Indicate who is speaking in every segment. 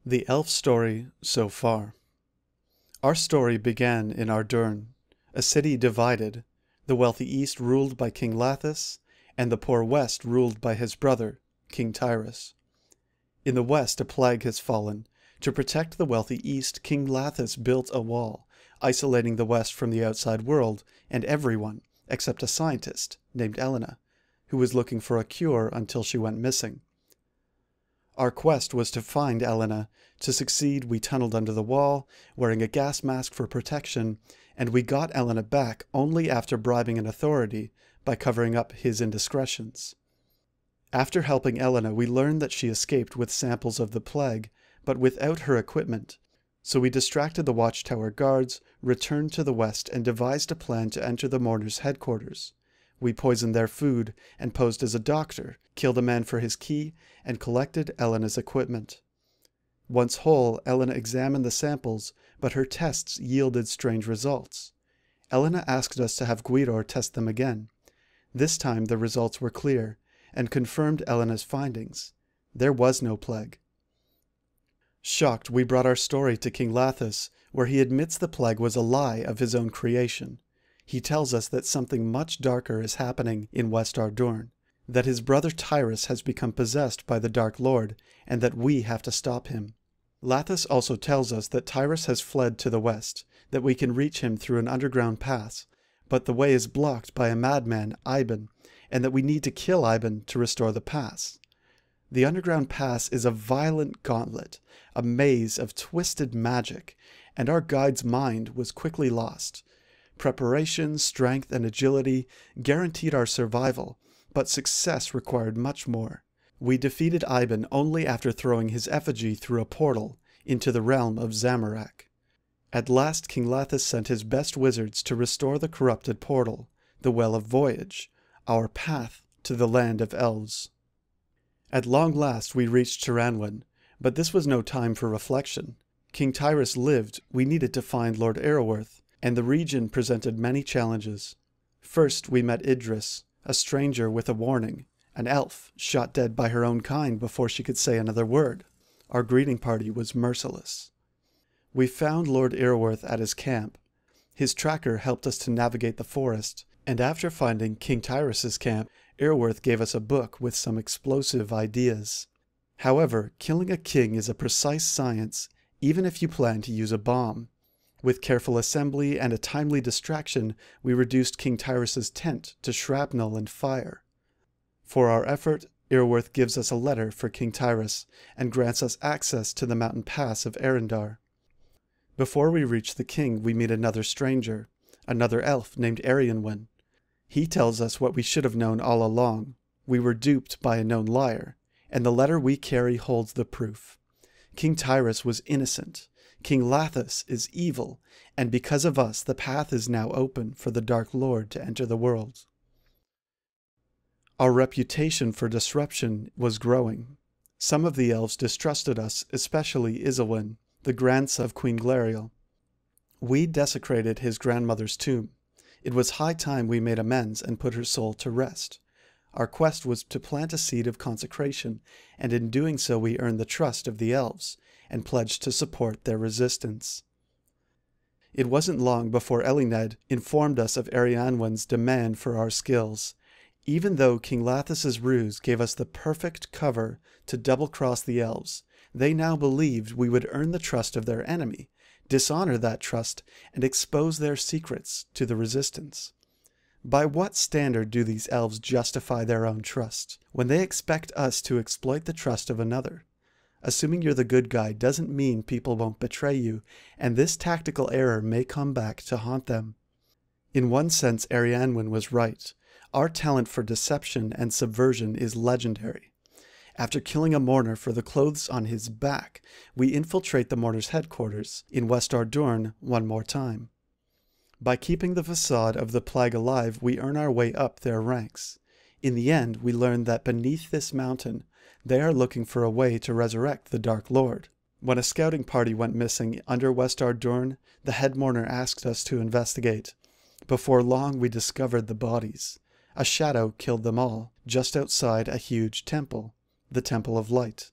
Speaker 1: The Elf Story So Far. Our story began in Ardurn, a city divided, the wealthy east ruled by King Lathis, and the poor west ruled by his brother, King Tyrus. In the west a plague has fallen. To protect the wealthy east, King Lathis built a wall, isolating the west from the outside world and everyone, except a scientist named Elena, who was looking for a cure until she went missing. Our quest was to find Elena. To succeed, we tunneled under the wall, wearing a gas mask for protection, and we got Elena back only after bribing an authority by covering up his indiscretions. After helping Elena, we learned that she escaped with samples of the plague, but without her equipment. So we distracted the watchtower guards, returned to the west, and devised a plan to enter the mourners' headquarters. We poisoned their food and posed as a doctor, killed a man for his key, and collected Elena's equipment. Once whole, Elena examined the samples, but her tests yielded strange results. Elena asked us to have Guidor test them again. This time the results were clear, and confirmed Elena's findings. There was no plague. Shocked, we brought our story to King Lathis, where he admits the plague was a lie of his own creation. He tells us that something much darker is happening in West Ardurn, that his brother Tyrus has become possessed by the Dark Lord, and that we have to stop him. Lathis also tells us that Tyrus has fled to the west, that we can reach him through an underground pass, but the way is blocked by a madman, Iban, and that we need to kill Iban to restore the pass. The underground pass is a violent gauntlet, a maze of twisted magic, and our guide's mind was quickly lost. Preparation, strength, and agility guaranteed our survival, but success required much more. We defeated Iban only after throwing his effigy through a portal into the realm of Zamorak. At last King Lathis sent his best wizards to restore the corrupted portal, the Well of Voyage, our path to the land of elves. At long last we reached Tyranwen, but this was no time for reflection. King Tyrus lived, we needed to find Lord Arrowworth, and the region presented many challenges. First we met Idris, a stranger with a warning, an elf shot dead by her own kind before she could say another word. Our greeting party was merciless. We found Lord Arrowworth at his camp. His tracker helped us to navigate the forest, and after finding King Tyrus's camp, Arrowworth gave us a book with some explosive ideas. However, killing a king is a precise science, even if you plan to use a bomb. With careful assembly and a timely distraction, we reduced King Tyrus's tent to shrapnel and fire. For our effort, Arrowworth gives us a letter for King Tyrus, and grants us access to the mountain pass of Arendar. Before we reach the king, we meet another stranger, another elf named Arianwen. He tells us what we should have known all along. We were duped by a known liar, and the letter we carry holds the proof. King Tyrus was innocent. King Lathis is evil, and because of us the path is now open for the Dark Lord to enter the world. Our reputation for disruption was growing. Some of the elves distrusted us, especially Iselwyn, the grandson of Queen Glariel. We desecrated his grandmother's tomb. It was high time we made amends and put her soul to rest. Our quest was to plant a seed of consecration, and in doing so we earned the trust of the elves, and pledged to support their resistance. It wasn't long before Elena informed us of Arianwen's demand for our skills. Even though King Lathis's ruse gave us the perfect cover to double-cross the elves, they now believed we would earn the trust of their enemy, dishonor that trust, and expose their secrets to the resistance. By what standard do these elves justify their own trust, when they expect us to exploit the trust of another? Assuming you're the good guy doesn't mean people won't betray you, and this tactical error may come back to haunt them. In one sense, Arianwen was right. Our talent for deception and subversion is legendary. After killing a mourner for the clothes on his back, we infiltrate the mourners' headquarters in West Ardurn one more time. By keeping the facade of the plague alive, we earn our way up their ranks. In the end, we learn that beneath this mountain, they are looking for a way to resurrect the Dark Lord. When a scouting party went missing under West Ardurn, the head mourner asked us to investigate. Before long, we discovered the bodies. A shadow killed them all, just outside a huge temple, the Temple of Light.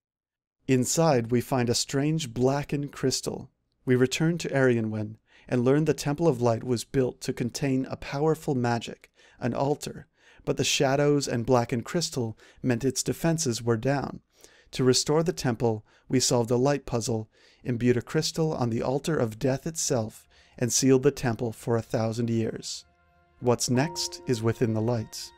Speaker 1: Inside, we find a strange blackened crystal. We return to Arianwen and learn the Temple of Light was built to contain a powerful magic, an altar, but the shadows and blackened crystal meant its defenses were down. To restore the temple, we solved a light puzzle, imbued a crystal on the altar of death itself, and sealed the temple for 1,000 years. What's next is within the lights.